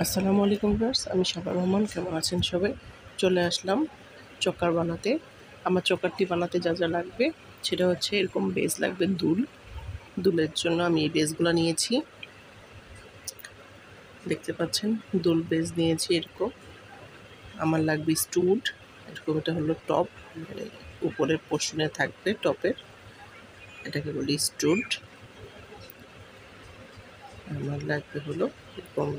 আসসালামু আলাইকুম ভিউয়ার্স, আমি শাবা রহমান। কেমন আছেন সবাই? চলে আসলাম চকার বানাতে। আমার চকারটি বানাতে যা যা লাগবে সেটা হচ্ছে এরকম বেজ লাগবে, দুলের জন্য আমি এই বেজগুলো নিয়েছি। দেখতে পাচ্ছেন দুল বেজ নিয়েছি এরকম। আমার লাগবে স্টুড, এরকম এটা হলো টপ, মানে উপরের পোর্শনে থাকবে টপের, এটাকে বলি স্টুড। আমার লাগবে হলো এরকম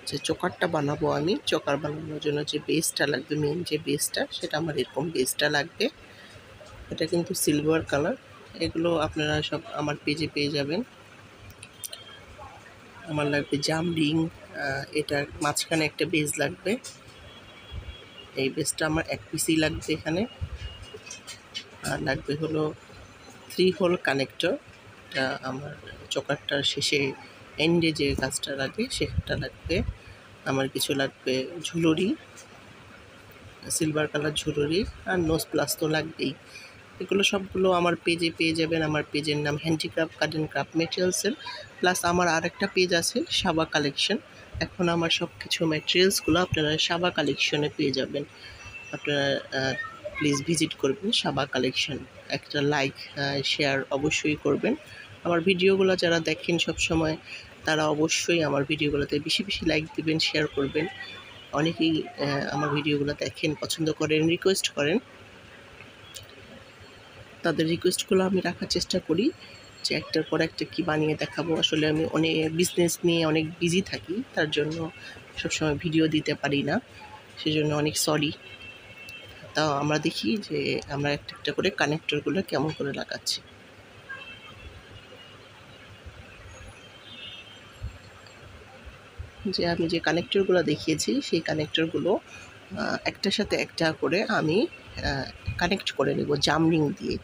যে চোকারটা বানাবো, আমি চোকার বানানোর জন্য যে বেসটা লাগবে, মেন যে বেসটা, সেটা আমার এরকম বেসটা লাগবে। এটা কিন্তু সিলভার কালার। এগুলো আপনারা সব আমার পেজে পেয়ে যাবেন। আমার লাগবে জাম রিং, এটার মাঝখানে একটা বেস লাগবে। এই বেসটা আমার এক পিসই লাগবে এখানে। আর লাগবে হলো 3 হোল কানেক্টর, এটা আমার চোকারটার শেষে এন্ডে যে কাজটা লাগে সেটা লাগবে। আমার কিছু লাগবে ঝুলুরি, সিলভার কালার ঝুলুরি, আর নোজ প্লাস তো লাগবেই। এগুলো সবগুলো আমার পেজে পেয়ে যাবেন। আমার পেজের নাম হ্যান্ডিক্রাফট কার্ড অ্যান্ড ক্রাফট মেটেরিয়ালসের। প্লাস আমার আরেকটা পেজ আছে শাবা কালেকশন। এখন আমার সব কিছু ম্যাটেরিয়ালসগুলো আপনারা শাবা কালেকশনে পেয়ে যাবেন। আপনারা প্লিজ ভিজিট করবেন শাবা কালেকশন। একটা লাইক শেয়ার অবশ্যই করবেন। আমার ভিডিওগুলো যারা দেখেন সবসময়, তারা অবশ্যই আমার ভিডিওগুলোতে বেশি বেশি লাইক দিবেন, শেয়ার করবেন। অনেকেই আমার ভিডিওগুলো দেখেন, পছন্দ করেন, রিকোয়েস্ট করেন। তাদের রিকোয়েস্টগুলো আমি রাখার চেষ্টা করি যে একটার পর একটা কী বানিয়ে দেখাবো। আসলে আমি অনেক বিজনেস নিয়ে অনেক বিজি থাকি, তার জন্য সবসময় ভিডিও দিতে পারি না, সেজন্য অনেক সরি। তাও আমরা দেখি যে আমরা একটা একটা করে কানেক্টরগুলো কেমন করে লাগাচ্ছি। যে আমি যে কানেক্টরগুলো দেখিয়েছি সেই কানেক্টরগুলো একটার সাথে একটা করে আমি কানেক্ট করে নেব জাম রিং দিয়ে।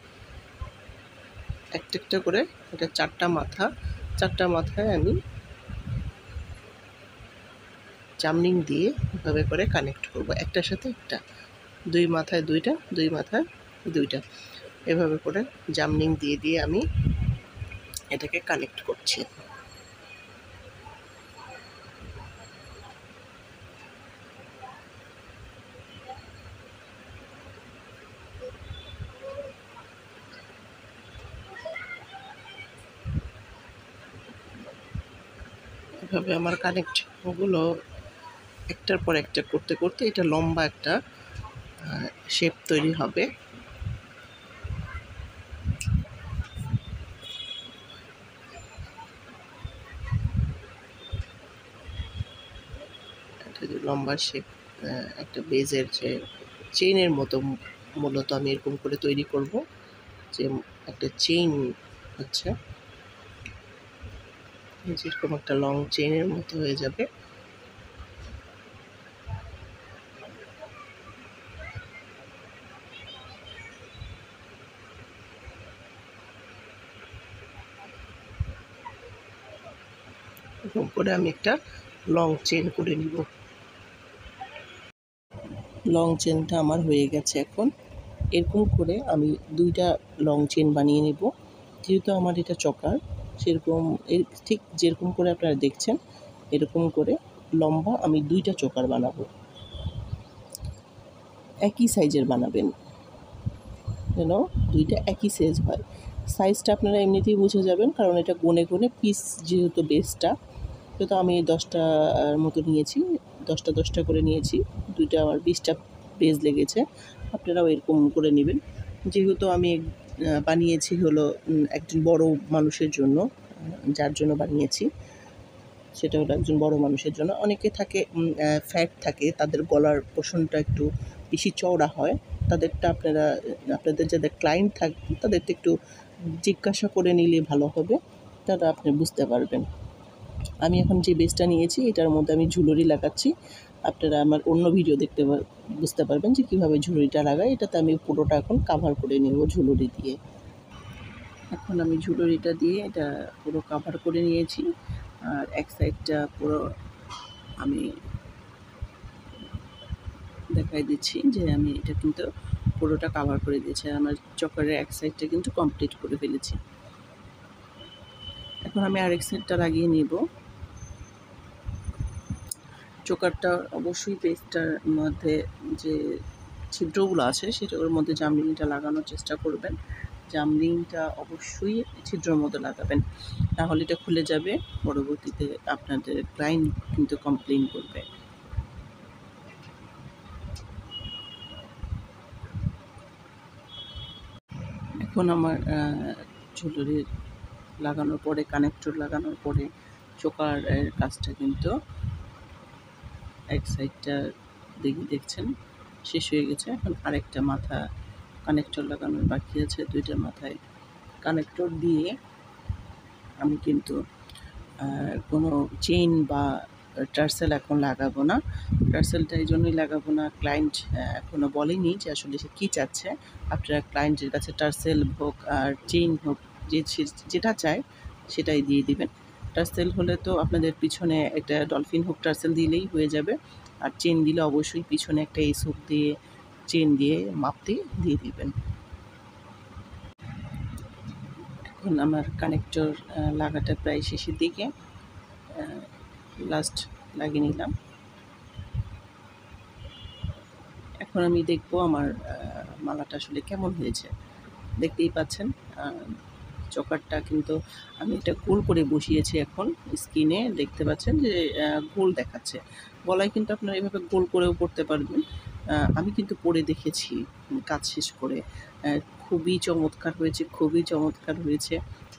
একটা একটা করে, এটা চারটা মাথায় আমি জামনিং দিয়ে এভাবে করে কানেক্ট করব, একটার সাথে একটা, দুই মাথায় দুইটা, দুই মাথায় দুইটা, এভাবে করে জামনিং দিয়ে দিয়ে আমি এটাকে কানেক্ট করছি। এভাবে আমার কানেক্টগুলো একটার পর একটা করতে করতে এটা লম্বা একটা শেপ তৈরি হবে। একটা যে লম্বা শেপ, একটা বেজের যে চেইনের মতো, মূলত আমি এরকম করে তৈরি করব যে একটা চেইন হচ্ছে, যেরকম একটা লং চেইনের মতো হয়ে যাবে। এরকম করে আমি একটা লং চেন করে নিব। লং চেনটা আমার হয়ে গেছে। এখন এরকম করে আমি দুইটা লং চেন বানিয়ে নেব। যেহেতু আমার এটা চকার, সেরকম ঠিক যেরকম করে আপনারা দেখছেন এরকম করে লম্বা আমি দুইটা চকার বানাবো। একই সাইজের বানাবেন যেন দুইটা একই সাইজ হয়। সাইজটা আপনারা এমনিতেই বুঝে যাবেন, কারণ এটা গুনে গুনে পিস, যেহেতু বেসটা, যেহেতু আমি 10টার মতো নিয়েছি, 10টা করে নিয়েছি, দুইটা আমার 20টা পেজ লেগেছে। আপনারাও এরকম করে নেবেন। যেহেতু আমি বানিয়েছি হলো একজন বড় মানুষের জন্য, যার জন্য বানিয়েছি সেটা হলো একজন বড় মানুষের জন্য। অনেকে থাকে ফ্যাট থাকে, তাদের গলার পোর্শনটা একটু বেশি চওড়া হয়, তাদেরটা আপনাদের যাদের ক্লায়েন্ট থাকবে তাদেরটা একটু জিজ্ঞাসা করে নিলে ভালো হবে, তারা আপনি বুঝতে পারবেন। আমি এখন যে বেসটা নিয়েছি এটার মধ্যে আমি ঝুলুরি লাগাচ্ছি। আপনারা আমার অন্য ভিডিও দেখতে বুঝতে পারবেন যে কীভাবে ঝুলুরিটা লাগাই। এটাতে আমি পুরোটা এখন কাভার করে নেব ঝুলুরি দিয়ে। এখন আমি ঝুলুরিটা দিয়ে এটা পুরো কাভার করে নিয়েছি। আর এক সাইডটা পুরো আমি দেখাই দিচ্ছি যে আমি এটা কিন্তু পুরোটা কাভার করে দিয়েছি। আমার চকারের এক সাইডটা কিন্তু কমপ্লিট করে ফেলেছি। এখন আমি আরেক সাইডটা লাগিয়ে নেব। চোকারটা অবশ্যই পেস্টটার মধ্যে যে ছিদ্রগুলো আছে সেটার মধ্যে জামরিংটা লাগানোর চেষ্টা করবেন। জামরিংটা অবশ্যই ছিদ্রের মধ্যে লাগাবেন, নাহলে এটা খুলে যাবে, পরবর্তীতে আপনাদের ক্লায়েন্ট কিন্তু কমপ্লেন করবে। এখন আমার জুয়েলারি লাগানোর পরে, কানেক্টর লাগানোর পরে চোকার কাজটা কিন্তু এক সাইডটা দেখছেন শেষ হয়ে গেছে। এখন আরেকটা মাথা কানেক্টর লাগানোর বাকি আছে। 2টা মাথায় কানেক্টর দিয়ে আমি কিন্তু কোনো চেইন বা টার্সেল এখন লাগাবো না। টার্সেলটা এই জন্যই লাগাবো না, ক্লায়েন্ট এখনও বলেনি যে আসলে সে কী চাচ্ছে। আপনারা ক্লায়েন্টের কাছে টার্সেল হোক আর চেইন হোক, যেটা চায় সেটাই দিয়ে দিবেন। টার্সেল হলে তো আপনাদের পিছনে একটা ডলফিন হুক টার্সেল দিলেই হয়ে যাবে, আর চেন দিলে অবশ্যই পিছনে একটা এস হুক দিয়ে চেন দিয়ে মাপ দিয়ে দিবেন। এখন আমার কানেক্টর লাগাটা প্রায় শেষের দিকে, লাস্ট লাগিয়ে নিলাম। এখন আমি দেখব আমার মালাটা আসলে কেমন হয়েছে। দেখতেই পাচ্ছেন চকারটা কিন্তু আমি এটা গোল করে বসিয়েছি। এখন স্ক্রিনে দেখতে পাচ্ছেন যে গোল দেখাচ্ছে। গলায় কিন্তু আপনারা এভাবে গোল করেও পরতে পারবেন। আমি কিন্তু পরে দেখেছি কাজ শেষ করে। খুবই চমৎকার হয়েছে, খুবই চমৎকার হয়েছে।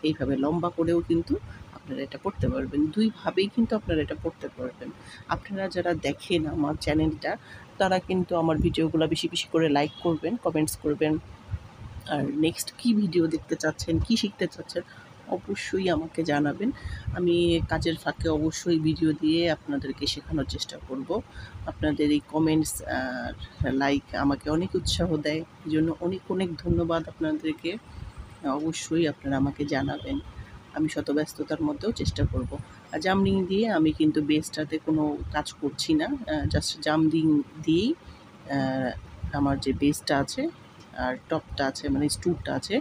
এইভাবে লম্বা করেও কিন্তু আপনারা এটা পরতে পারবেন। 2 ভাবেই কিন্তু আপনারা এটা পরতে পারবেন। আপনারা যারা দেখেন আমার চ্যানেলটা, তারা কিন্তু আমার ভিডিওগুলো বেশি বেশি করে লাইক করবেন, কমেন্টস করবেন। আর নেক্সট কী ভিডিও দেখতে চাচ্ছেন, কী শিখতে চাচ্ছেন, অবশ্যই আমাকে জানাবেন। আমি কাজের ফাঁকে অবশ্যই ভিডিও দিয়ে আপনাদেরকে শেখানোর চেষ্টা করব। আপনাদের এই কমেন্টস আর লাইক আমাকে অনেক উৎসাহ দেয়। এজন্য অনেক অনেক ধন্যবাদ আপনাদেরকে। অবশ্যই আপনারা আমাকে জানাবেন। আমি শত ব্যস্ততার মধ্যেও চেষ্টা করব। আর জামরিং দিয়ে আমি কিন্তু বেসটাতে কোনো কাজ করছি না, জাস্ট জামরিং দিয়েই আমার যে বেসটা আছে আর টপটা আছে, মানে স্টুডটা আছে,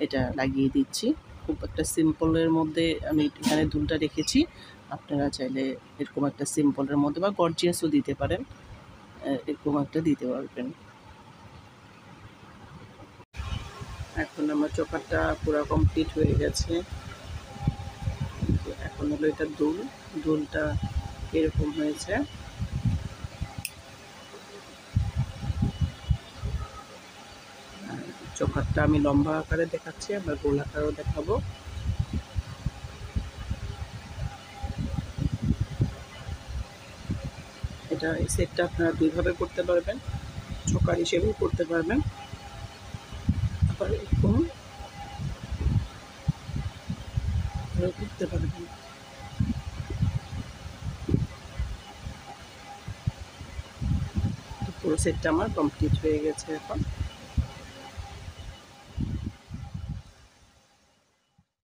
এটা লাগিয়ে দিচ্ছি। খুব একটা সিম্পলের মধ্যে আমি এখানে দুলটা রেখেছি। আপনারা চাইলে এরকম একটা সিম্পলের মধ্যে বা গর্জিয়াসও দিতে পারেন, এরকম একটা দিতে পারবেন। এখন আমার চোকারটা পুরো কমপ্লিট হয়ে গেছে। এখন হলো এটা দুলটা এরকম হয়েছে। চোকারটা আমি লম্বা আকারে দেখাচ্ছি, আবার গোল আকারেও দেখাবো। এটা এই সেটটা আপনারা 2 ভাবে করতে পারবেন, চোকার হিসেবেও করতে পারবেন, আবার এরকম করতে পারবেন। পুরো সেটটা আমার কমপ্লিট হয়ে গেছে এখন।